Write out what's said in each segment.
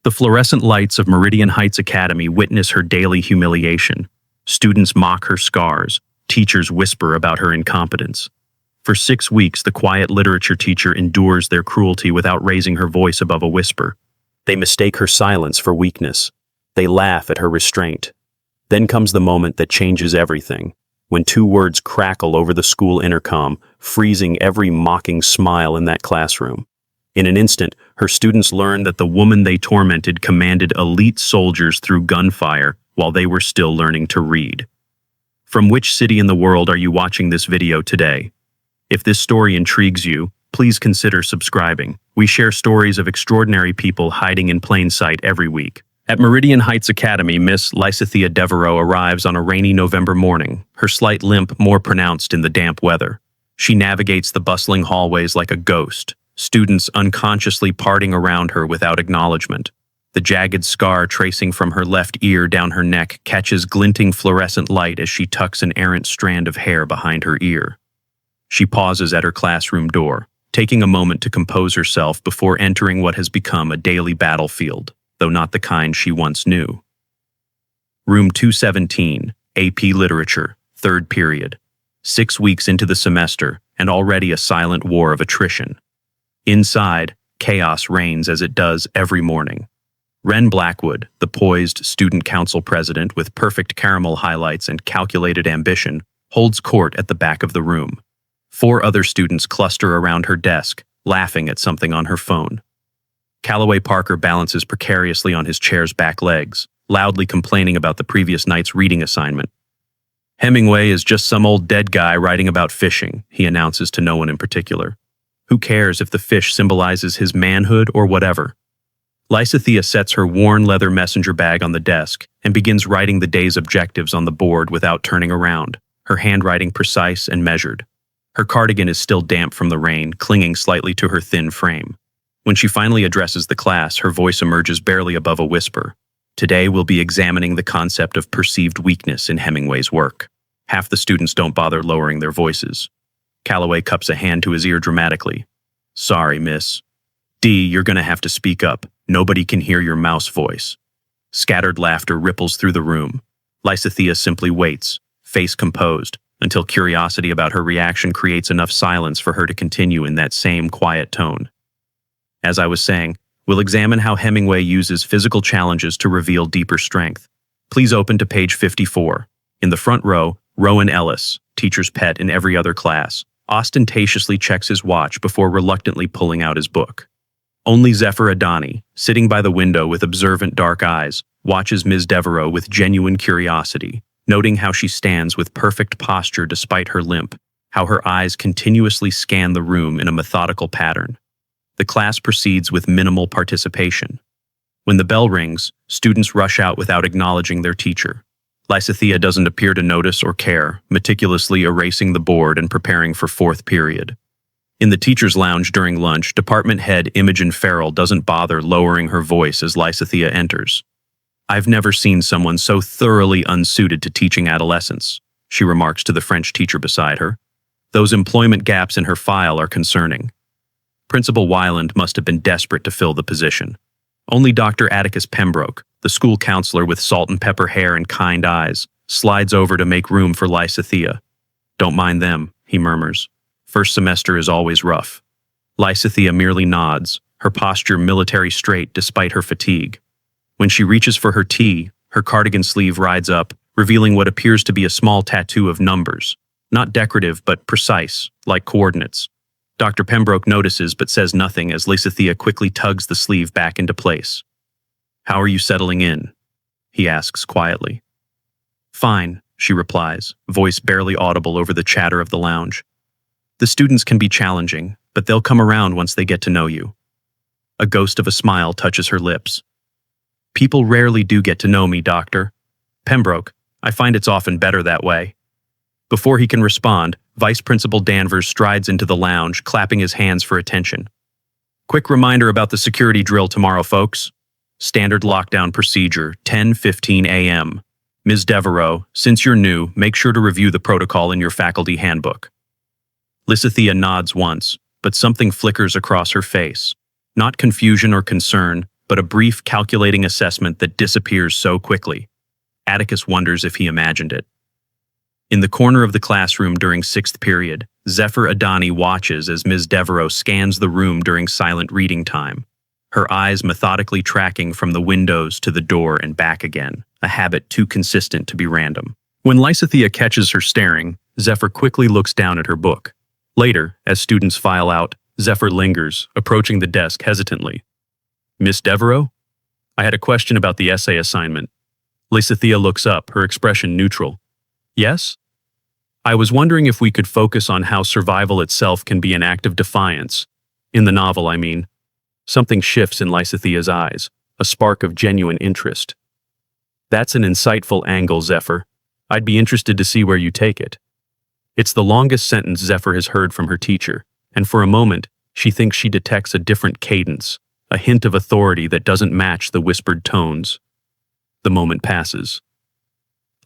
The fluorescent lights of Meridian Heights Academy witness her daily humiliation. Students mock her scars. Teachers whisper about her incompetence. For 6 weeks, the quiet literature teacher endures their cruelty without raising her voice above a whisper. They mistake her silence for weakness. They laugh at her restraint. Then comes the moment that changes everything, when 2 words crackle over the school intercom, freezing every mocking smile in that classroom. In an instant, her students learn that the woman they tormented commanded elite soldiers through gunfire while they were still learning to read. From which city in the world are you watching this video today? If this story intrigues you, please consider subscribing. We share stories of extraordinary people hiding in plain sight every week. At Meridian Heights Academy, Miss Lysithea Devereaux arrives on a rainy November morning, her slight limp more pronounced in the damp weather. She navigates the bustling hallways like a ghost, students unconsciously parting around her without acknowledgement. The jagged scar tracing from her left ear down her neck catches glinting fluorescent light as she tucks an errant strand of hair behind her ear. She pauses at her classroom door, taking a moment to compose herself before entering what has become a daily battlefield, though not the kind she once knew. Room 217, AP Literature, 3rd period. 6 weeks into the semester, and already a silent war of attrition. Inside, chaos reigns as it does every morning. Wren Blackwood, the poised student council president with perfect caramel highlights and calculated ambition, holds court at the back of the room. 4 other students cluster around her desk, laughing at something on her phone. Callaway Parker balances precariously on his chair's back legs, loudly complaining about the previous night's reading assignment. Hemingway is just some old dead guy writing about fishing, he announces to no one in particular. Who cares if the fish symbolizes his manhood or whatever? Lysithea sets her worn leather messenger bag on the desk and begins writing the day's objectives on the board without turning around, her handwriting precise and measured. Her cardigan is still damp from the rain, clinging slightly to her thin frame. When she finally addresses the class, her voice emerges barely above a whisper. Today we'll be examining the concept of perceived weakness in Hemingway's work. Half the students don't bother lowering their voices. Callaway cups a hand to his ear dramatically. Sorry, miss. D, you're gonna have to speak up. Nobody can hear your mouse voice. Scattered laughter ripples through the room. Lysithea simply waits, face composed, until curiosity about her reaction creates enough silence for her to continue in that same quiet tone. As I was saying, we'll examine how Hemingway uses physical challenges to reveal deeper strength. Please open to page 54. In the front row, Rowan Ellis, teacher's pet in every other class, ostentatiously checks his watch before reluctantly pulling out his book. Only Zephyr Adani, sitting by the window with observant dark eyes, watches Ms. Devereaux with genuine curiosity, noting how she stands with perfect posture despite her limp, how her eyes continuously scan the room in a methodical pattern. The class proceeds with minimal participation. When the bell rings, students rush out without acknowledging their teacher. Lysithea doesn't appear to notice or care, meticulously erasing the board and preparing for 4th period. In the teacher's lounge during lunch, department head Imogen Farrell doesn't bother lowering her voice as Lysithea enters. I've never seen someone so thoroughly unsuited to teaching adolescents, she remarks to the French teacher beside her. Those employment gaps in her file are concerning. Principal Weiland must have been desperate to fill the position. Only Dr. Atticus Pembroke, the school counselor with salt and pepper hair and kind eyes, slides over to make room for Lysithea. Don't mind them, he murmurs. First semester is always rough. Lysithea merely nods, her posture military straight despite her fatigue. When she reaches for her tea, her cardigan sleeve rides up, revealing what appears to be a small tattoo of numbers. Not decorative, but precise, like coordinates. Dr. Pembroke notices but says nothing as Lysithea quickly tugs the sleeve back into place. How are you settling in? He asks quietly. Fine, she replies, voice barely audible over the chatter of the lounge. The students can be challenging, but they'll come around once they get to know you. A ghost of a smile touches her lips. People rarely do get to know me, Doctor. Pembroke, I find it's often better that way. Before he can respond, Vice Principal Danvers strides into the lounge, clapping his hands for attention. Quick reminder about the security drill tomorrow, folks. Standard lockdown procedure, 10:15 a.m. Ms. Devereaux, since you're new, make sure to review the protocol in your faculty handbook. Lysithea nods once, but something flickers across her face. Not confusion or concern, but a brief, calculating assessment that disappears so quickly. Atticus wonders if he imagined it. In the corner of the classroom during sixth period, Zephyr Adani watches as Ms. Devereaux scans the room during silent reading time, her eyes methodically tracking from the windows to the door and back again, a habit too consistent to be random. When Lysithea catches her staring, Zephyr quickly looks down at her book. Later, as students file out, Zephyr lingers, approaching the desk hesitantly. Miss Devereaux? I had a question about the essay assignment. Lysithea looks up, her expression neutral. Yes? I was wondering if we could focus on how survival itself can be an act of defiance. In the novel, I mean. Something shifts in Lysithea's eyes, a spark of genuine interest. That's an insightful angle, Zephyr. I'd be interested to see where you take it. It's the longest sentence Zephyr has heard from her teacher, and for a moment, she thinks she detects a different cadence, a hint of authority that doesn't match the whispered tones. The moment passes.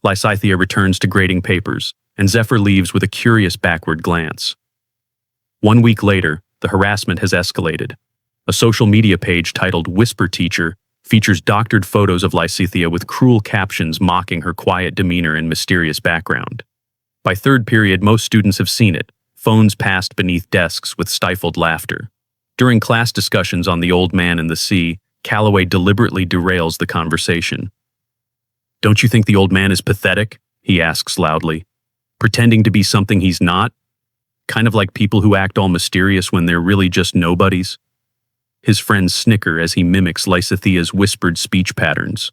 Lysithea returns to grading papers, and Zephyr leaves with a curious backward glance. 1 week later, the harassment has escalated. A social media page titled Whisper Teacher features doctored photos of Lysithea with cruel captions mocking her quiet demeanor and mysterious background. By third period, most students have seen it, phones passed beneath desks with stifled laughter. During class discussions on the old man and the sea, Calloway deliberately derails the conversation. Don't you think the old man is pathetic? He asks loudly. Pretending to be something he's not? Kind of like people who act all mysterious when they're really just nobodies? His friends snicker as he mimics Lysithea's whispered speech patterns.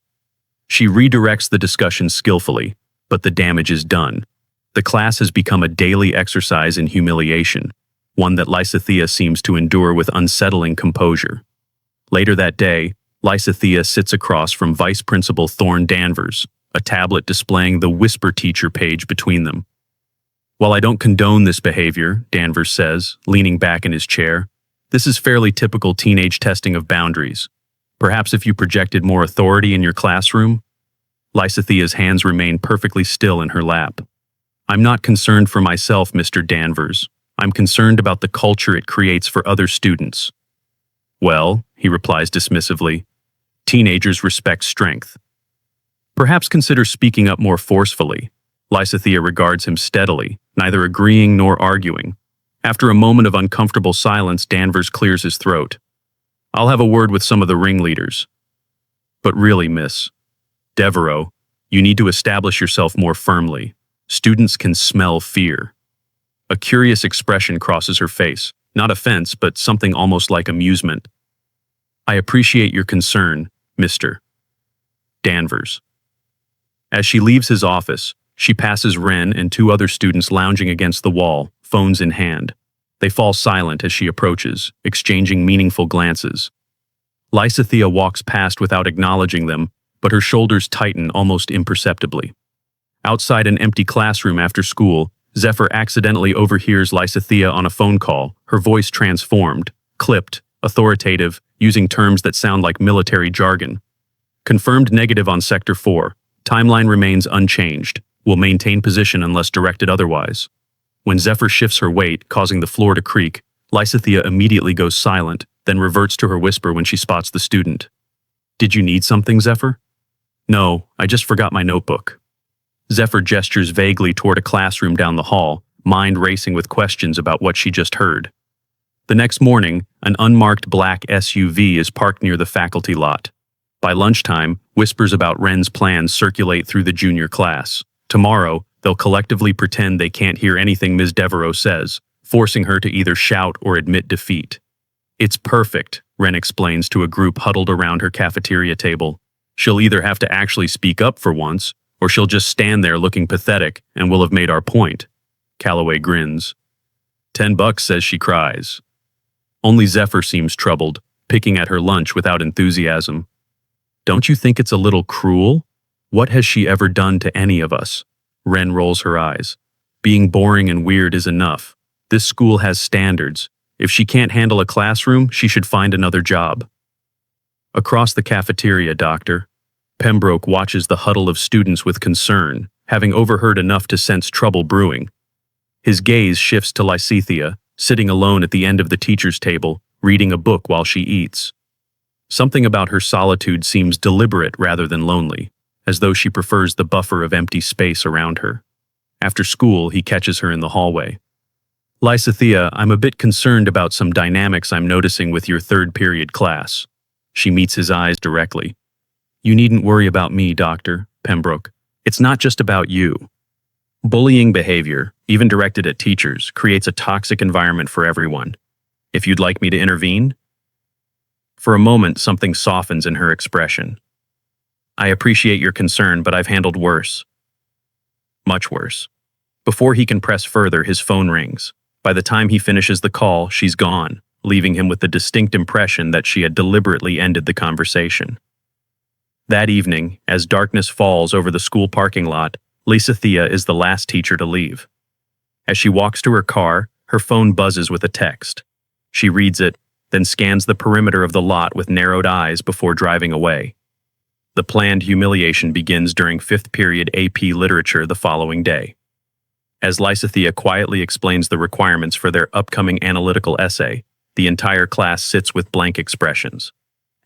She redirects the discussion skillfully, but the damage is done. The class has become a daily exercise in humiliation, one that Lysithea seems to endure with unsettling composure. Later that day, Lysithea sits across from Vice Principal Thorne Danvers, a tablet displaying the Whisper Teacher page between them. While I don't condone this behavior, Danvers says, leaning back in his chair, this is fairly typical teenage testing of boundaries. Perhaps if you projected more authority in your classroom? Lysithea's hands remain perfectly still in her lap. I'm not concerned for myself, Mr. Danvers. I'm concerned about the culture it creates for other students. Well, he replies dismissively, teenagers respect strength. Perhaps consider speaking up more forcefully. Lysithea regards him steadily, neither agreeing nor arguing. After a moment of uncomfortable silence, Danvers clears his throat. I'll have a word with some of the ringleaders. But really, Miss Devereaux, you need to establish yourself more firmly. Students can smell fear. A curious expression crosses her face, not offense, but something almost like amusement. I appreciate your concern, Mr. Danvers. As she leaves his office, she passes Wren and 2 other students lounging against the wall, phones in hand. They fall silent as she approaches, exchanging meaningful glances. Lysithea walks past without acknowledging them, but her shoulders tighten almost imperceptibly. Outside an empty classroom after school, Zephyr accidentally overhears Lysithea on a phone call, her voice transformed, clipped, authoritative, using terms that sound like military jargon. Confirmed negative on Sector 4. Timeline remains unchanged. Will maintain position unless directed otherwise. When Zephyr shifts her weight, causing the floor to creak, Lysithea immediately goes silent, then reverts to her whisper when she spots the student. Did you need something, Zephyr? No, I just forgot my notebook. Zephyr gestures vaguely toward a classroom down the hall, mind racing with questions about what she just heard. The next morning, an unmarked black SUV is parked near the faculty lot. By lunchtime, whispers about Wren's plans circulate through the junior class. Tomorrow, they'll collectively pretend they can't hear anything Ms. Devereaux says, forcing her to either shout or admit defeat. It's perfect, Wren explains to a group huddled around her cafeteria table. She'll either have to actually speak up for once, or she'll just stand there looking pathetic and we'll have made our point. Calloway grins. $10, says she cries. Only Zephyr seems troubled, picking at her lunch without enthusiasm. Don't you think it's a little cruel? What has she ever done to any of us? Wren rolls her eyes. Being boring and weird is enough. This school has standards. If she can't handle a classroom, she should find another job. Across the cafeteria, Doctor. Pembroke watches the huddle of students with concern, having overheard enough to sense trouble brewing. His gaze shifts to Lysithea, sitting alone at the end of the teacher's table, reading a book while she eats. Something about her solitude seems deliberate rather than lonely, as though she prefers the buffer of empty space around her. After school, he catches her in the hallway. Lysathea, I'm a bit concerned about some dynamics I'm noticing with your third period class. She meets his eyes directly. You needn't worry about me, Dr. Pembroke. It's not just about you. Bullying behavior, even directed at teachers, creates a toxic environment for everyone. If you'd like me to intervene? For a moment, something softens in her expression. I appreciate your concern, but I've handled worse. Much worse. Before he can press further, his phone rings. By the time he finishes the call, she's gone, leaving him with the distinct impression that she had deliberately ended the conversation. That evening, as darkness falls over the school parking lot, Lysathea is the last teacher to leave. As she walks to her car, her phone buzzes with a text. She reads it, then scans the perimeter of the lot with narrowed eyes before driving away. The planned humiliation begins during 5th period AP Literature the following day. As Lysathea quietly explains the requirements for their upcoming analytical essay, the entire class sits with blank expressions.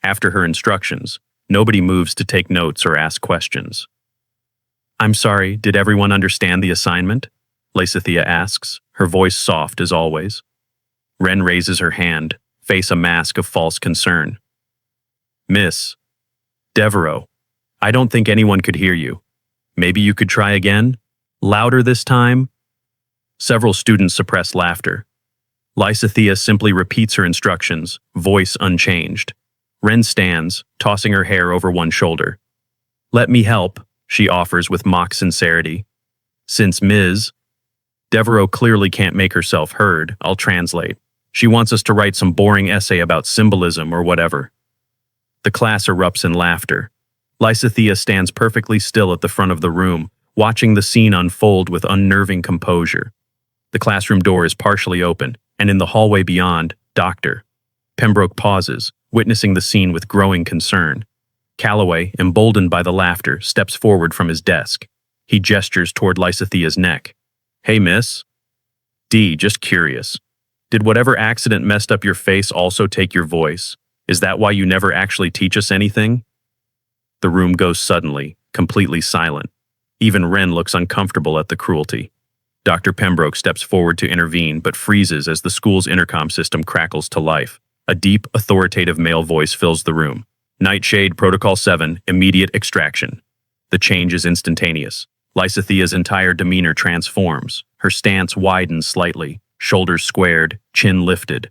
After her instructions, nobody moves to take notes or ask questions. I'm sorry, did everyone understand the assignment? Lysathea asks, her voice soft as always. Wren raises her hand, face a mask of false concern. Miss Devereaux, I don't think anyone could hear you. Maybe you could try again? Louder this time? Several students suppress laughter. Lysathea simply repeats her instructions, voice unchanged. Wren stands, tossing her hair over one shoulder. Let me help, she offers with mock sincerity. Since Ms. Devereaux clearly can't make herself heard, I'll translate. She wants us to write some boring essay about symbolism or whatever. The class erupts in laughter. Lysathea stands perfectly still at the front of the room, watching the scene unfold with unnerving composure. The classroom door is partially open, and in the hallway beyond, Dr. Pembroke pauses, witnessing the scene with growing concern. Calloway, emboldened by the laughter, steps forward from his desk. He gestures toward Lysathea's neck. Hey, miss. D, just curious. Did whatever accident messed up your face also take your voice? Is that why you never actually teach us anything? The room goes suddenly, completely silent. Even Wren looks uncomfortable at the cruelty. Dr. Pembroke steps forward to intervene, but freezes as the school's intercom system crackles to life. A deep, authoritative male voice fills the room. Nightshade Protocol 7, immediate extraction. The change is instantaneous. Lysathea's entire demeanor transforms. Her stance widens slightly, shoulders squared, chin lifted.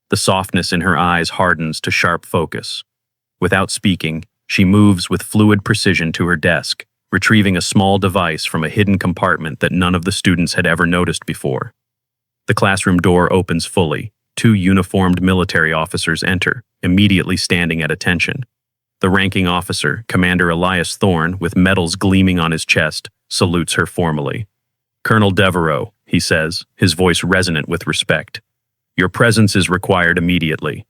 The softness in her eyes hardens to sharp focus. Without speaking, she moves with fluid precision to her desk, retrieving a small device from a hidden compartment that none of the students had ever noticed before. The classroom door opens fully. 2 uniformed military officers enter, immediately standing at attention. The ranking officer, Commander Elias Thorne, with medals gleaming on his chest, salutes her formally. Colonel Devereaux, he says, his voice resonant with respect. Your presence is required immediately.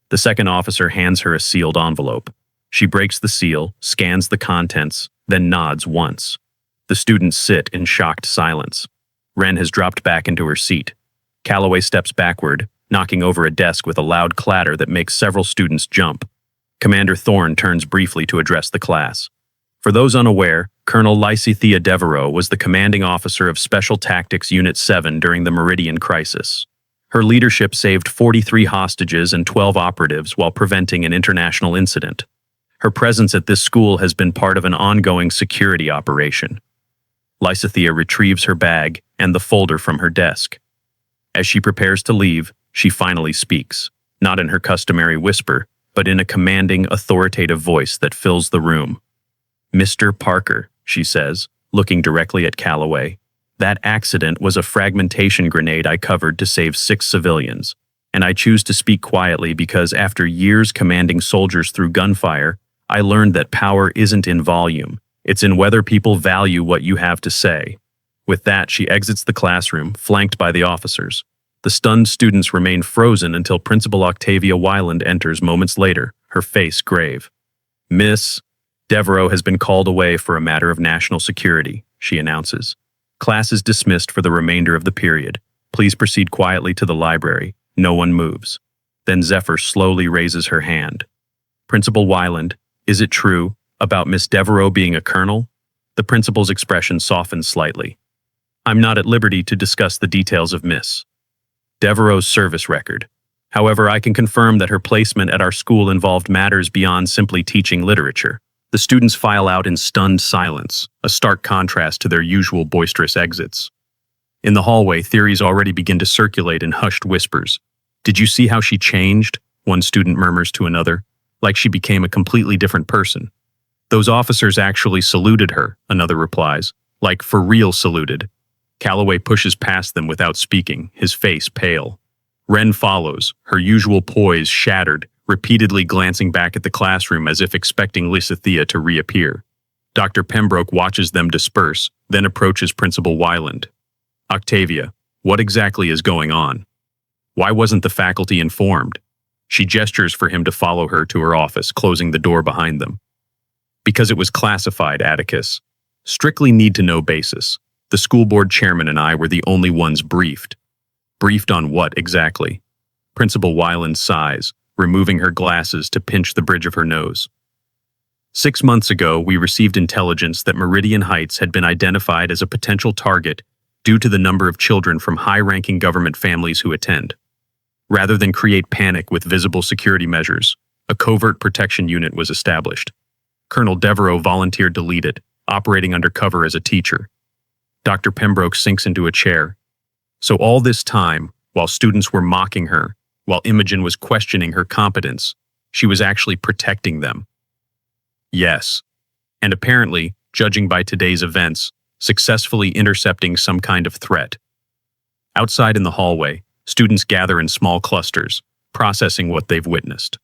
The second officer hands her a sealed envelope. She breaks the seal, scans the contents, then nods once. The students sit in shocked silence. Wren has dropped back into her seat. Calloway steps backward, knocking over a desk with a loud clatter that makes several students jump. Commander Thorne turns briefly to address the class. For those unaware, Colonel Lysathea Devereaux was the commanding officer of Special Tactics Unit 7 during the Meridian Crisis. Her leadership saved 43 hostages and 12 operatives while preventing an international incident. Her presence at this school has been part of an ongoing security operation. Lysathea retrieves her bag and the folder from her desk. As she prepares to leave, she finally speaks, not in her customary whisper, but in a commanding, authoritative voice that fills the room. Mr. Parker, she says, looking directly at Calloway, that accident was a fragmentation grenade I covered to save 6 civilians, and I choose to speak quietly because after years commanding soldiers through gunfire, I learned that power isn't in volume, it's in whether people value what you have to say. With that, she exits the classroom, flanked by the officers. The stunned students remain frozen until Principal Octavia Wyland enters moments later, her face grave. Miss Devereaux has been called away for a matter of national security, she announces. Class is dismissed for the remainder of the period. Please proceed quietly to the library. No one moves. Then Zephyr slowly raises her hand. Principal Wyland, is it true about Miss Devereaux being a colonel? The principal's expression softened slightly. I'm not at liberty to discuss the details of Miss Devereaux's service record. However, I can confirm that her placement at our school involved matters beyond simply teaching literature. The students file out in stunned silence, a stark contrast to their usual boisterous exits. In the hallway, theories already begin to circulate in hushed whispers. Did you see how she changed? One student murmurs to another, like she became a completely different person. Those officers actually saluted her, another replies, like for real saluted. Calloway pushes past them without speaking, his face pale. Wren follows, her usual poise shattered, repeatedly glancing back at the classroom as if expecting Lysithea to reappear. Dr. Pembroke watches them disperse, then approaches Principal Wyland. Octavia, what exactly is going on? Why wasn't the faculty informed? She gestures for him to follow her to her office, closing the door behind them. Because it was classified, Atticus. Strictly need-to-know basis. The school board chairman and I were the only ones briefed. Briefed on what exactly? Principal Wyland sighs, removing her glasses to pinch the bridge of her nose. 6 months ago, we received intelligence that Meridian Heights had been identified as a potential target due to the number of children from high-ranking government families who attend. Rather than create panic with visible security measures, a covert protection unit was established. Colonel Devereaux volunteered to lead it, operating undercover as a teacher. Dr. Pembroke sinks into a chair. So all this time, while students were mocking her, while Imogen was questioning her competence, she was actually protecting them. Yes. And apparently, judging by today's events, successfully intercepting some kind of threat. Outside in the hallway, students gather in small clusters, processing what they've witnessed.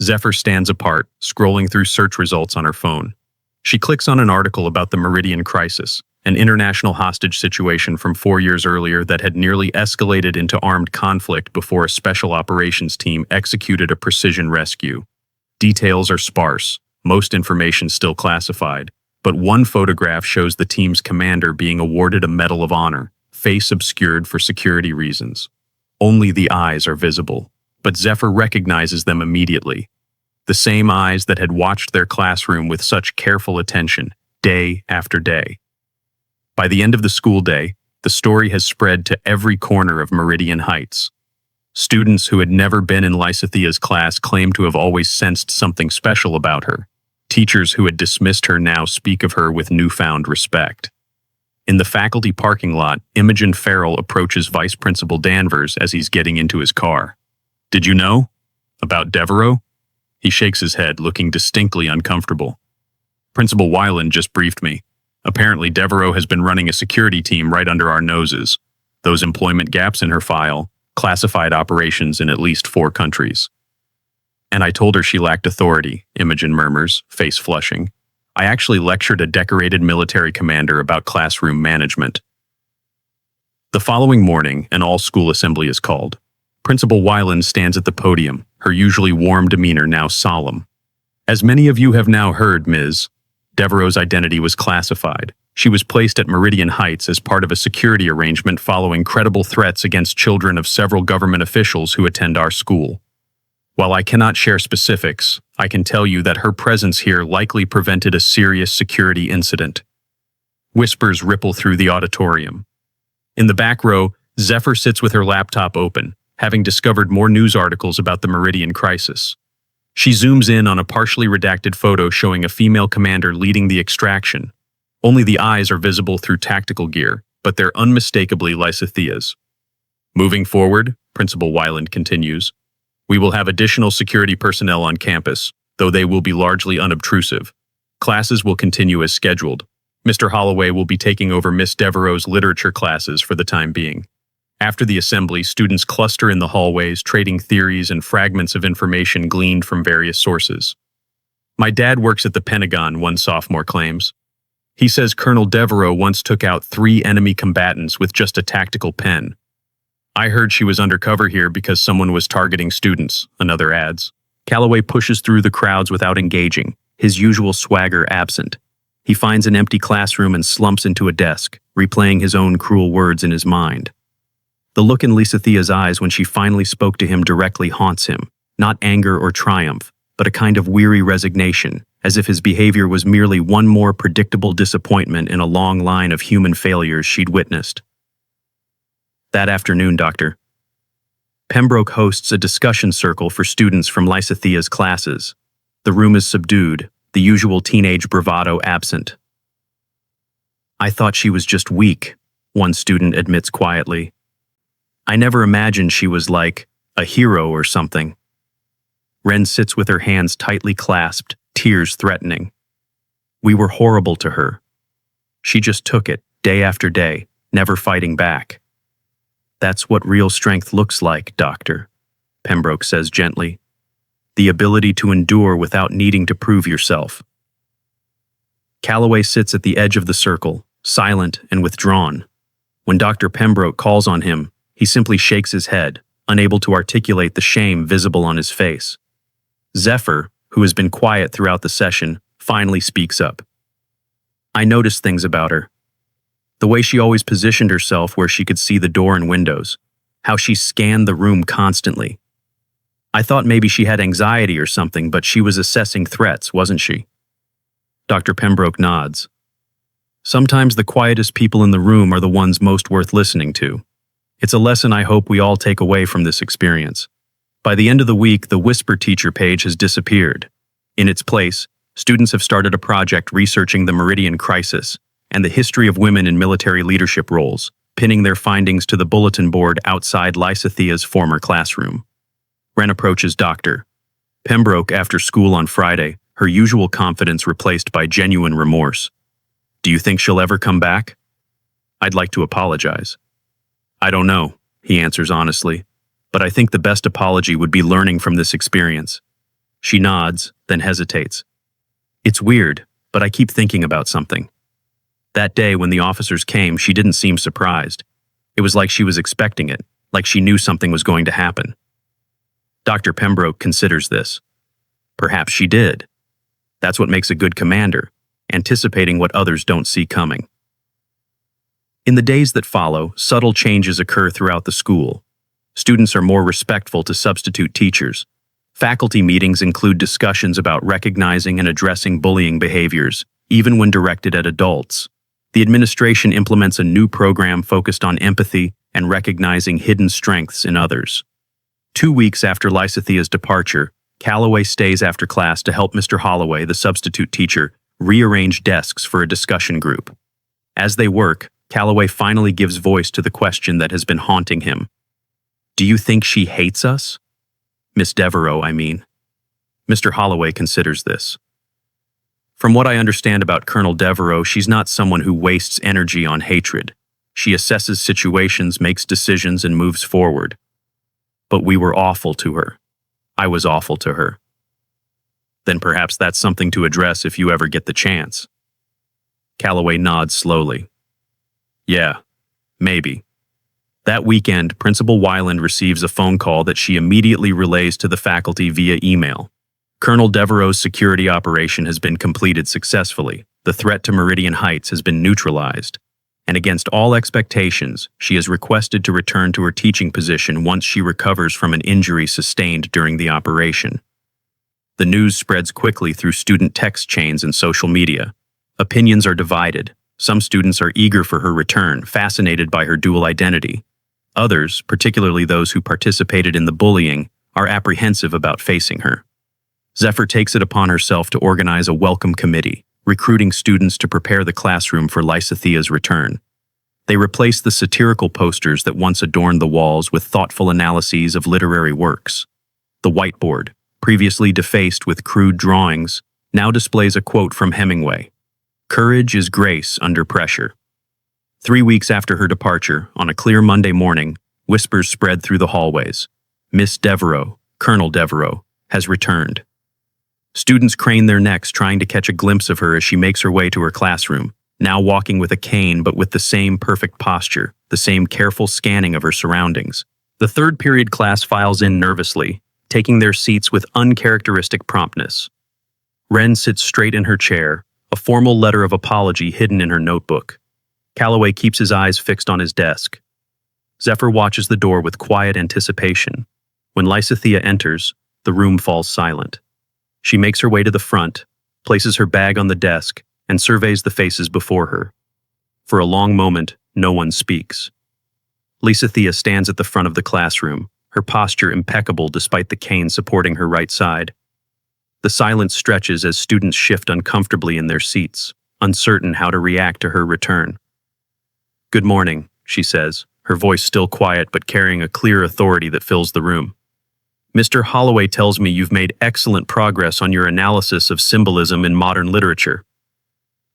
Zephyr stands apart, scrolling through search results on her phone. She clicks on an article about the Meridian Crisis, an international hostage situation from 4 years earlier that had nearly escalated into armed conflict before a special operations team executed a precision rescue. Details are sparse, most information still classified, but one photograph shows the team's commander being awarded a Medal of Honor, face obscured for security reasons. Only the eyes are visible, but Zephyr recognizes them immediately. The same eyes that had watched their classroom with such careful attention, day after day. By the end of the school day, the story has spread to every corner of Meridian Heights. Students who had never been in Lysithea's class claim to have always sensed something special about her. Teachers who had dismissed her now speak of her with newfound respect. In the faculty parking lot, Imogen Farrell approaches Vice Principal Danvers as he's getting into his car. Did you know? About Devereaux? He shakes his head, looking distinctly uncomfortable. Principal Wyland just briefed me. Apparently, Devereaux has been running a security team right under our noses. Those employment gaps in her file, classified operations in at least 4 countries. And I told her she lacked authority, Imogen murmurs, face flushing. I actually lectured a decorated military commander about classroom management. The following morning, an all-school assembly is called. Principal Wyland stands at the podium, her usually warm demeanor now solemn. As many of you have now heard, Ms. Devereaux's identity was classified. She was placed at Meridian Heights as part of a security arrangement following credible threats against children of several government officials who attend our school. While I cannot share specifics, I can tell you that her presence here likely prevented a serious security incident. Whispers ripple through the auditorium. In the back row, Zephyr sits with her laptop open, having discovered more news articles about the Meridian Crisis. She zooms in on a partially redacted photo showing a female commander leading the extraction. Only the eyes are visible through tactical gear, but they're unmistakably Lysithea's. Moving forward, Principal Wyland continues, we will have additional security personnel on campus, though they will be largely unobtrusive. Classes will continue as scheduled. Mr. Holloway will be taking over Miss Devereaux's literature classes for the time being. After the assembly, students cluster in the hallways, trading theories and fragments of information gleaned from various sources. My dad works at the Pentagon, one sophomore claims. He says Colonel Devereaux once took out 3 enemy combatants with just a tactical pen. I heard she was undercover here because someone was targeting students, another adds. Calloway pushes through the crowds without engaging, his usual swagger absent. He finds an empty classroom and slumps into a desk, replaying his own cruel words in his mind. The look in Lysithea's eyes when she finally spoke to him directly haunts him, not anger or triumph, but a kind of weary resignation, as if his behavior was merely one more predictable disappointment in a long line of human failures she'd witnessed. That afternoon, Dr. Pembroke hosts a discussion circle for students from Lysithea's classes. The room is subdued, the usual teenage bravado absent. "I thought she was just weak," one student admits quietly. "I never imagined she was like a hero or something." Ren sits with her hands tightly clasped, tears threatening. "We were horrible to her. She just took it, day after day, never fighting back." "That's what real strength looks like, Doctor," Pembroke says gently. "The ability to endure without needing to prove yourself." Calloway sits at the edge of the circle, silent and withdrawn. When Dr. Pembroke calls on him, he simply shakes his head, unable to articulate the shame visible on his face. Zephyr, who has been quiet throughout the session, finally speaks up. "I noticed things about her. The way she always positioned herself where she could see the door and windows, how she scanned the room constantly. I thought maybe she had anxiety or something, but she was assessing threats, wasn't she?" Dr. Pembroke nods. "Sometimes the quietest people in the room are the ones most worth listening to. It's a lesson I hope we all take away from this experience." By the end of the week, the Whisper Teacher page has disappeared. In its place, students have started a project researching the Meridian Crisis and the history of women in military leadership roles, pinning their findings to the bulletin board outside Lysithea's former classroom. Ren approaches Dr. Pembroke after school on Friday, her usual confidence replaced by genuine remorse. "Do you think she'll ever come back?" "I'd like to apologize." "I don't know," he answers honestly, "but I think the best apology would be learning from this experience." She nods, then hesitates. "It's weird, but I keep thinking about something. That day when the officers came, she didn't seem surprised. It was like she was expecting it, like she knew something was going to happen." Dr. Pembroke considers this. Perhaps she did. That's what makes a good commander, anticipating what others don't see coming. In the days that follow, subtle changes occur throughout the school. Students are more respectful to substitute teachers. Faculty meetings include discussions about recognizing and addressing bullying behaviors, even when directed at adults. The administration implements a new program focused on empathy and recognizing hidden strengths in others. 2 weeks after Lysithea's departure, Calloway stays after class to help Mr. Holloway, the substitute teacher, rearrange desks for a discussion group. As they work, Calloway finally gives voice to the question that has been haunting him. "Do you think she hates us?" "Miss Devereaux, I mean." Mr. Holloway considers this. "From what I understand about Colonel Devereaux, she's not someone who wastes energy on hatred. She assesses situations, makes decisions, and moves forward. But we were awful to her. I was awful to her." "Then perhaps that's something to address if you ever get the chance." Calloway nods slowly. "Yeah, maybe." That weekend, Principal Weiland receives a phone call that she immediately relays to the faculty via email. Colonel Devereaux's security operation has been completed successfully. The threat to Meridian Heights has been neutralized. And against all expectations, she is requested to return to her teaching position once she recovers from an injury sustained during the operation. The news spreads quickly through student text chains and social media. Opinions are divided. Some students are eager for her return, fascinated by her dual identity. Others, particularly those who participated in the bullying, are apprehensive about facing her. Zephyr takes it upon herself to organize a welcome committee, recruiting students to prepare the classroom for Lysithea's return. They replace the satirical posters that once adorned the walls with thoughtful analyses of literary works. The whiteboard, previously defaced with crude drawings, now displays a quote from Hemingway: "Courage is grace under pressure." 3 weeks after her departure, on a clear Monday morning, whispers spread through the hallways. Miss Devereaux, Colonel Devereaux, has returned. Students crane their necks trying to catch a glimpse of her as she makes her way to her classroom, now walking with a cane but with the same perfect posture, the same careful scanning of her surroundings. The third period class files in nervously, taking their seats with uncharacteristic promptness. Ren sits straight in her chair, a formal letter of apology hidden in her notebook. Calloway keeps his eyes fixed on his desk. Zephyr watches the door with quiet anticipation. When Lysithea enters, the room falls silent. She makes her way to the front, places her bag on the desk, and surveys the faces before her. For a long moment, no one speaks. Lysathea stands at the front of the classroom, her posture impeccable despite the cane supporting her right side. The silence stretches as students shift uncomfortably in their seats, uncertain how to react to her return. "Good morning," she says, her voice still quiet but carrying a clear authority that fills the room. "Mr. Holloway tells me you've made excellent progress on your analysis of symbolism in modern literature."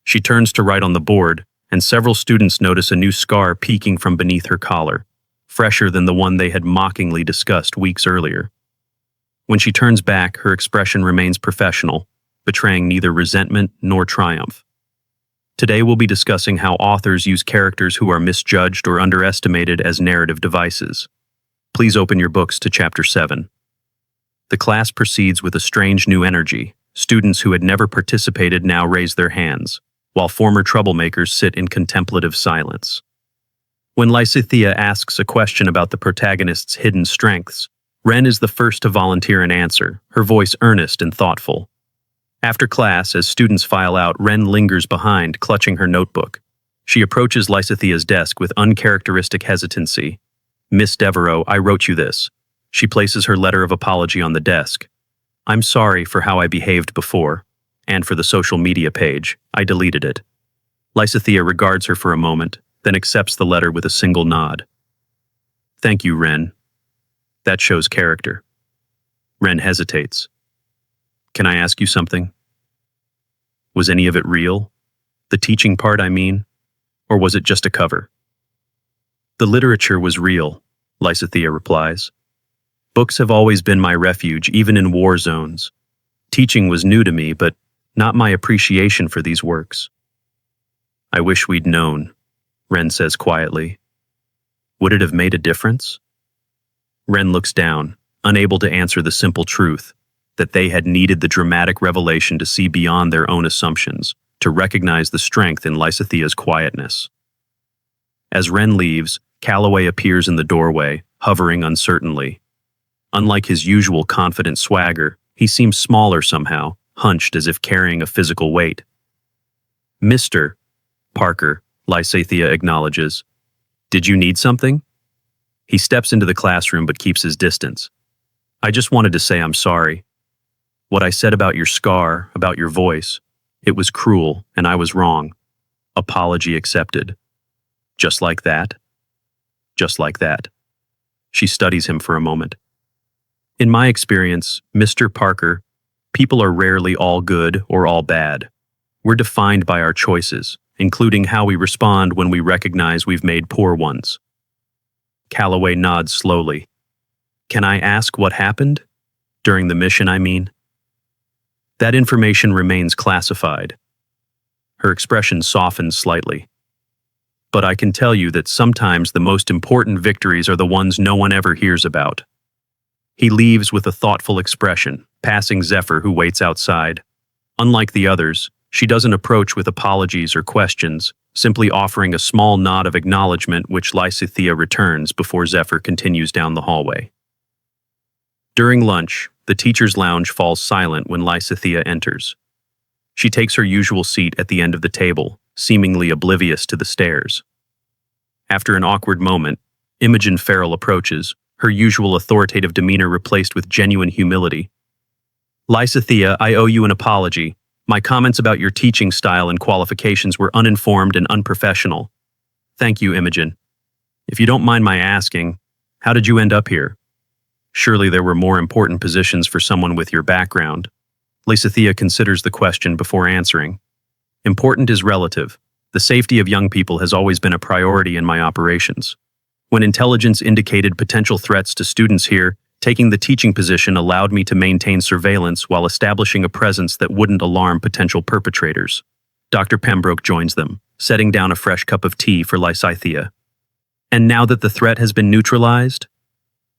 She turns to write on the board, and several students notice a new scar peeking from beneath her collar, fresher than the one they had mockingly discussed weeks earlier. When she turns back, her expression remains professional, betraying neither resentment nor triumph. Today we'll be discussing how authors use characters who are misjudged or underestimated as narrative devices. Please open your books to Chapter 7. The class proceeds with a strange new energy. Students who had never participated now raise their hands, while former troublemakers sit in contemplative silence. When Lysathea asks a question about the protagonist's hidden strengths, Wren is the first to volunteer an answer, her voice earnest and thoughtful. After class, as students file out, Wren lingers behind, clutching her notebook. She approaches Lysathea's desk with uncharacteristic hesitancy. "Miss Devereaux, I wrote you this." She places her letter of apology on the desk. "I'm sorry for how I behaved before, and for the social media page. I deleted it." Lysathea regards her for a moment, then accepts the letter with a single nod. "Thank you, Wren. That shows character." Wren hesitates. "Can I ask you something? Was any of it real? The teaching part, I mean? Or was it just a cover?" "The literature was real," Lysathea replies. "Books have always been my refuge, even in war zones. Teaching was new to me, but not my appreciation for these works." "I wish we'd known," Wren says quietly. "Would it have made a difference?" Wren looks down, unable to answer the simple truth, that they had needed the dramatic revelation to see beyond their own assumptions, to recognize the strength in Lysathea's quietness. As Wren leaves, Calloway appears in the doorway, hovering uncertainly. Unlike his usual confident swagger, he seems smaller somehow, hunched as if carrying a physical weight. "Mr. Parker," Lysathea acknowledges. "Did you need something?" He steps into the classroom but keeps his distance. "I just wanted to say I'm sorry. What I said about your scar, about your voice, it was cruel and I was wrong. Apology accepted." "Just like that?" "Just like that." She studies him for a moment. "In my experience, Mr. Parker, people are rarely all good or all bad. We're defined by our choices, including how we respond when we recognize we've made poor ones." Calloway nods slowly. "Can I ask what happened? During the mission, I mean?" "That information remains classified." Her expression softens slightly. "But I can tell you that sometimes the most important victories are the ones no one ever hears about." He leaves with a thoughtful expression, passing Zephyr, who waits outside. Unlike the others, she doesn't approach with apologies or questions, simply offering a small nod of acknowledgement which Lysathea returns before Zephyr continues down the hallway. During lunch, the teacher's lounge falls silent when Lysathea enters. She takes her usual seat at the end of the table, seemingly oblivious to the stares. After an awkward moment, Imogen Farrell approaches, her usual authoritative demeanor replaced with genuine humility. "Lysathea, I owe you an apology. My comments about your teaching style and qualifications were uninformed and unprofessional." "Thank you, Imogen. If you don't mind my asking, how did you end up here? Surely there were more important positions for someone with your background." Lysathea considers the question before answering. "Important is relative. The safety of young people has always been a priority in my operations. When intelligence indicated potential threats to students here, taking the teaching position allowed me to maintain surveillance while establishing a presence that wouldn't alarm potential perpetrators." Dr. Pembroke joins them, setting down a fresh cup of tea for Lysathea. "And now that the threat has been neutralized?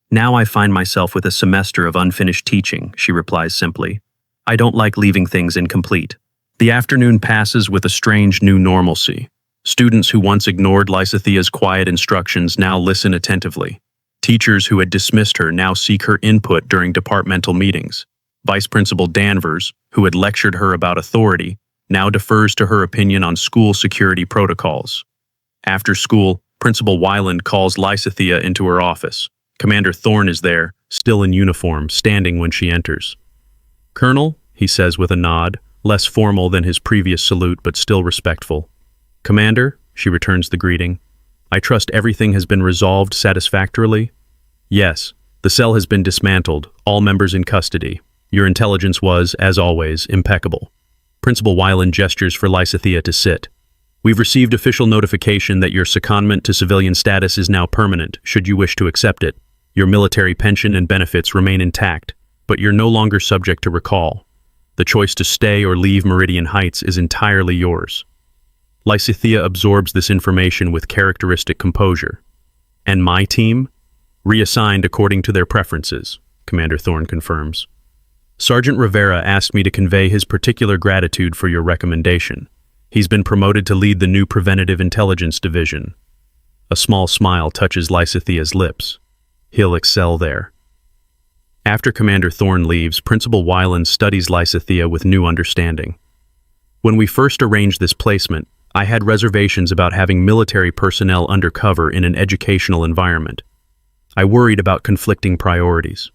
Now I find myself with a semester of unfinished teaching," she replies simply. "I don't like leaving things incomplete." The afternoon passes with a strange new normalcy. Students who once ignored Lysathea's quiet instructions now listen attentively. Teachers who had dismissed her now seek her input during departmental meetings. Vice Principal Danvers, who had lectured her about authority, now defers to her opinion on school security protocols. After school, Principal Wyland calls Lysithea into her office. Commander Thorne is there, still in uniform, standing when she enters. "Colonel," he says with a nod, less formal than his previous salute but still respectful. "Commander," she returns the greeting. "I trust everything has been resolved satisfactorily?" "Yes. The cell has been dismantled, all members in custody. Your intelligence was, as always, impeccable." Principal Wyland gestures for Lysithea to sit. "We've received official notification that your secondment to civilian status is now permanent, should you wish to accept it. Your military pension and benefits remain intact, but you're no longer subject to recall. The choice to stay or leave Meridian Heights is entirely yours." Lysithea absorbs this information with characteristic composure. "And my team? Reassigned according to their preferences," Commander Thorne confirms. "Sergeant Rivera asked me to convey his particular gratitude for your recommendation. He's been promoted to lead the new Preventative Intelligence Division." A small smile touches Lysithea's lips. He'll excel there. After Commander Thorne leaves, Principal Wyland studies Lysithea with new understanding. "When we first arranged this placement, I had reservations about having military personnel undercover in an educational environment. I worried about conflicting priorities.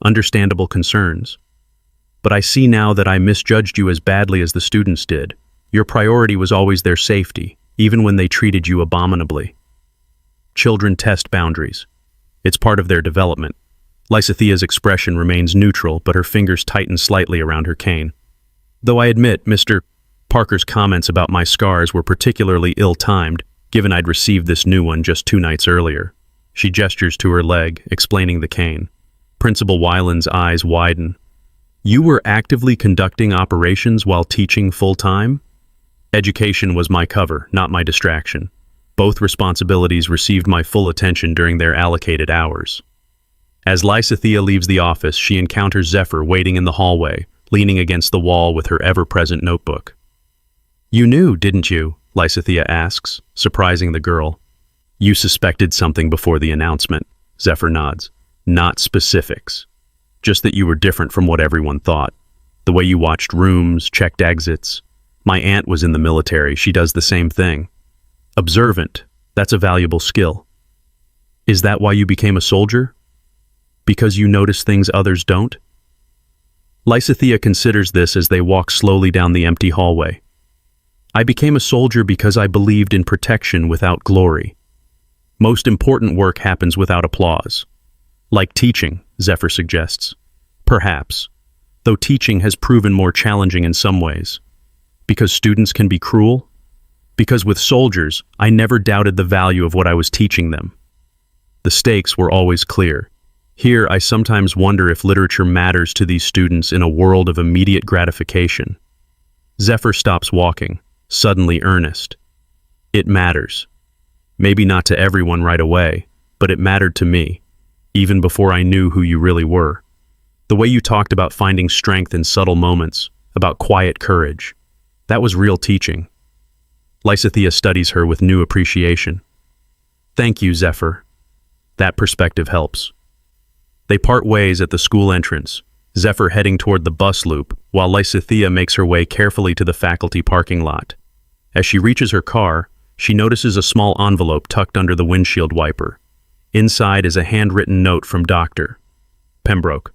Understandable concerns. But I see now that I misjudged you as badly as the students did. Your priority was always their safety, even when they treated you abominably. Children test boundaries. It's part of their development." Lysithea's expression remains neutral, but her fingers tighten slightly around her cane. "Though I admit Mr. Parker's comments about my scars were particularly ill-timed, given I'd received this new one just 2 nights earlier." She gestures to her leg, explaining the cane. Principal Wyland's eyes widen. "You were actively conducting operations while teaching full-time?" "Education was my cover, not my distraction. Both responsibilities received my full attention during their allocated hours." As Lysithea leaves the office, she encounters Zephyr waiting in the hallway, leaning against the wall with her ever-present notebook. "You knew, didn't you?" Lysithea asks, surprising the girl. "You suspected something before the announcement," Zephyr nods. "Not specifics. Just that you were different from what everyone thought. The way you watched rooms, checked exits. My aunt was in the military. She does the same thing. Observant. That's a valuable skill." "Is that why you became a soldier? Because you notice things others don't?" Lysithea considers this as they walk slowly down the empty hallway. "I became a soldier because I believed in protection without glory. Most important work happens without applause. Like teaching," Zephyr suggests. "Perhaps, though teaching has proven more challenging in some ways. Because students can be cruel? Because with soldiers, I never doubted the value of what I was teaching them. The stakes were always clear. Here, I sometimes wonder if literature matters to these students in a world of immediate gratification." Zephyr stops walking, suddenly earnest. "It matters. Maybe not to everyone right away, but it mattered to me, even before I knew who you really were. The way you talked about finding strength in subtle moments, about quiet courage, that was real teaching." Lysithea studies her with new appreciation. "Thank you, Zephyr. That perspective helps." They part ways at the school entrance, Zephyr heading toward the bus loop, while Lysithea makes her way carefully to the faculty parking lot. As she reaches her car, she notices a small envelope tucked under the windshield wiper. Inside is a handwritten note from Dr. Pembroke.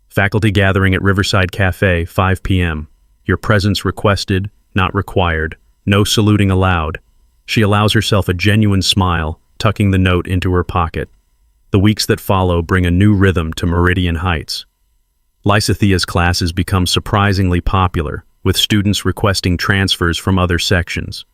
"Faculty gathering at Riverside Cafe, 5 p.m. Your presence requested, not required. No saluting allowed." She allows herself a genuine smile, tucking the note into her pocket. The weeks that follow bring a new rhythm to Meridian Heights. Lysithea's classes become surprisingly popular, with students requesting transfers from other sections.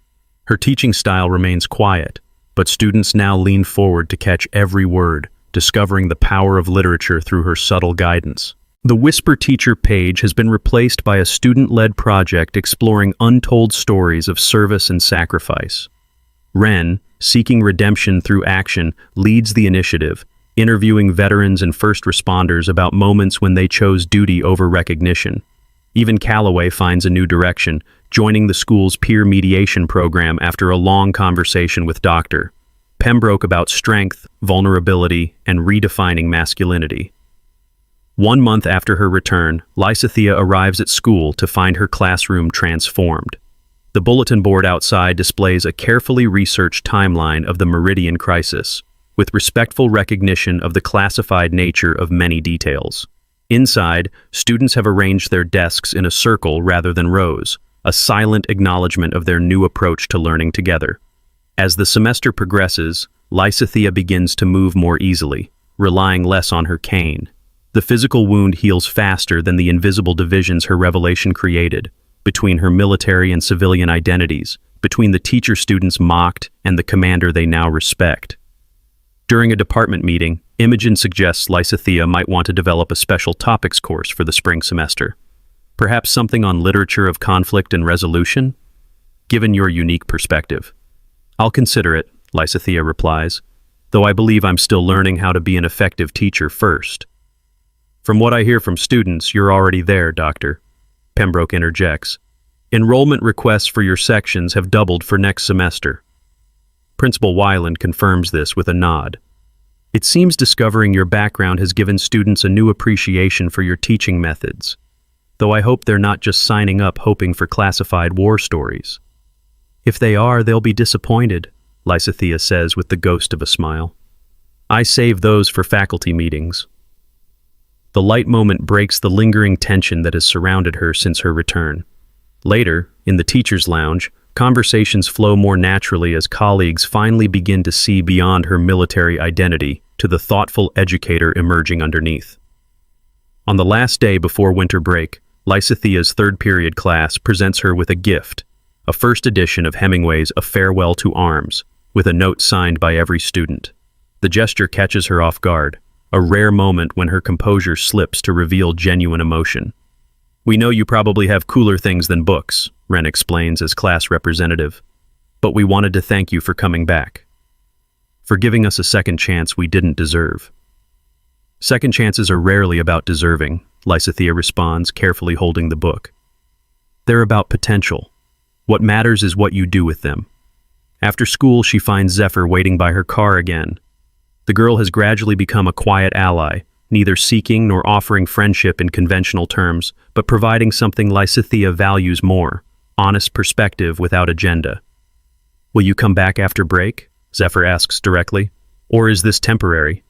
Her teaching style remains quiet, but students now lean forward to catch every word, discovering the power of literature through her subtle guidance. The Whisper Teacher page has been replaced by a student-led project exploring untold stories of service and sacrifice. Ren, seeking redemption through action, leads the initiative, interviewing veterans and first responders about moments when they chose duty over recognition. Even Calloway finds a new direction, joining the school's peer mediation program after a long conversation with Dr. Pembroke about strength, vulnerability, and redefining masculinity. 1 month after her return, Lysathea arrives at school to find her classroom transformed. The bulletin board outside displays a carefully researched timeline of the Meridian crisis, with respectful recognition of the classified nature of many details. Inside, students have arranged their desks in a circle rather than rows, a silent acknowledgement of their new approach to learning together. As the semester progresses, Lysathea begins to move more easily, relying less on her cane. The physical wound heals faster than the invisible divisions her revelation created, between her military and civilian identities, between the teacher students mocked and the commander they now respect. During a department meeting, Imogen suggests Lysathea might want to develop a special topics course for the spring semester. Perhaps something on literature of conflict and resolution? Given your unique perspective. I'll consider it, Lysathea replies, though I believe I'm still learning how to be an effective teacher first. From what I hear from students, you're already there, Doctor, Pembroke interjects. Enrollment requests for your sections have doubled for next semester. Principal Weiland confirms this with a nod. It seems discovering your background has given students a new appreciation for your teaching methods, though I hope they're not just signing up hoping for classified war stories. If they are, they'll be disappointed, Lysathea says with the ghost of a smile. I save those for faculty meetings. The light moment breaks the lingering tension that has surrounded her since her return. Later, in the teacher's lounge, conversations flow more naturally as colleagues finally begin to see beyond her military identity to the thoughtful educator emerging underneath. On the last day before winter break, Lysathea's third-period class presents her with a gift, a first edition of Hemingway's A Farewell to Arms, with a note signed by every student. The gesture catches her off guard, a rare moment when her composure slips to reveal genuine emotion. We know you probably have cooler things than books, Wren explains as class representative, but we wanted to thank you for coming back. For giving us a second chance we didn't deserve. Second chances are rarely about deserving, Lysathea responds, carefully holding the book. They're about potential. What matters is what you do with them. After school, she finds Zephyr waiting by her car again. The girl has gradually become a quiet ally, neither seeking nor offering friendship in conventional terms, but providing something Lysathea values more, honest perspective without agenda. Will you come back after break? Zephyr asks directly. Or is this temporary?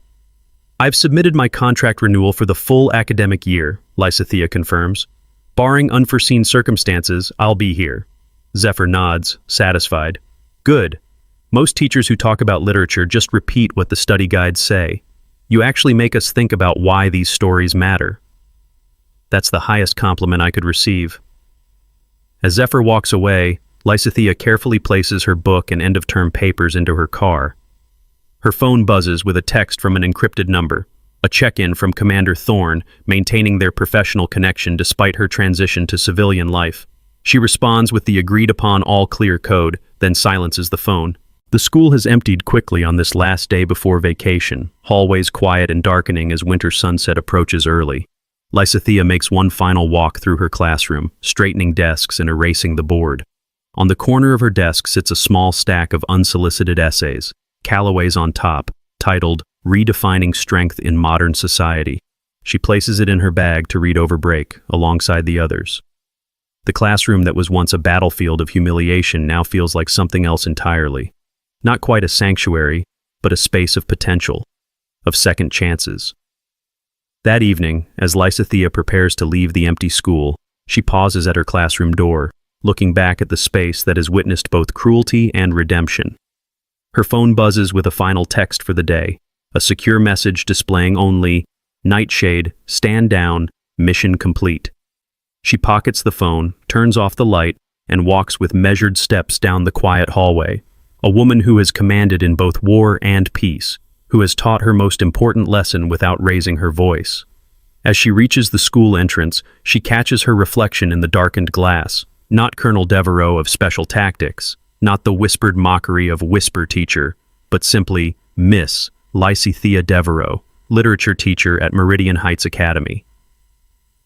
I've submitted my contract renewal for the full academic year, Lysathea confirms. Barring unforeseen circumstances, I'll be here. Zephyr nods, satisfied. Good. Most teachers who talk about literature just repeat what the study guides say. You actually make us think about why these stories matter. That's the highest compliment I could receive. As Zephyr walks away, Lysathea carefully places her book and end-of-term papers into her car. Her phone buzzes with a text from an encrypted number, a check-in from Commander Thorne, maintaining their professional connection despite her transition to civilian life. She responds with the agreed-upon all-clear code, then silences the phone. The school has emptied quickly on this last day before vacation, hallways quiet and darkening as winter sunset approaches early. Lysathea makes one final walk through her classroom, straightening desks and erasing the board. On the corner of her desk sits a small stack of unsolicited essays, Calloway's on top, titled Redefining Strength in Modern Society. She places it in her bag to read over break, alongside the others. The classroom that was once a battlefield of humiliation now feels like something else entirely. Not quite a sanctuary, but a space of potential, of second chances. That evening, as Lysathea prepares to leave the empty school, she pauses at her classroom door, looking back at the space that has witnessed both cruelty and redemption. Her phone buzzes with a final text for the day, a secure message displaying only, "Nightshade, stand down, mission complete." She pockets the phone, turns off the light, and walks with measured steps down the quiet hallway. A woman who has commanded in both war and peace, who has taught her most important lesson without raising her voice. As she reaches the school entrance, she catches her reflection in the darkened glass, not Colonel Devereaux of Special Tactics, not the whispered mockery of Whisper Teacher, but simply Miss Lysathea Devereaux, literature teacher at Meridian Heights Academy.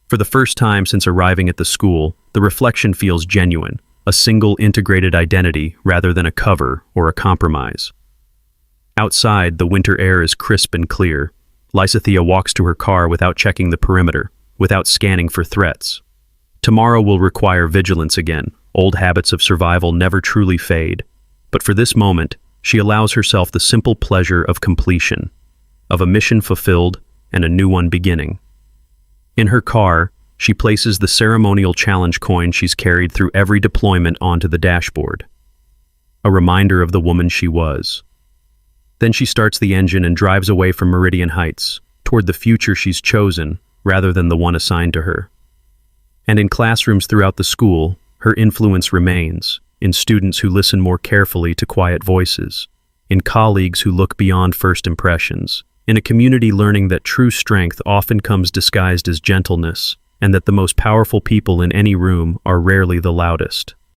For the first time since arriving at the school, the reflection feels genuine, a single integrated identity rather than a cover or a compromise. Outside, the winter air is crisp and clear. Lysathea walks to her car without checking the perimeter, without scanning for threats. Tomorrow will require vigilance again. Old habits of survival never truly fade. But for this moment, she allows herself the simple pleasure of completion, of a mission fulfilled and a new one beginning. In her car, she places the ceremonial challenge coin she's carried through every deployment onto the dashboard, a reminder of the woman she was. Then she starts the engine and drives away from Meridian Heights, toward the future she's chosen rather than the one assigned to her. And in classrooms throughout the school, her influence remains, in students who listen more carefully to quiet voices, in colleagues who look beyond first impressions, in a community learning that true strength often comes disguised as gentleness, and that the most powerful people in any room are rarely the loudest.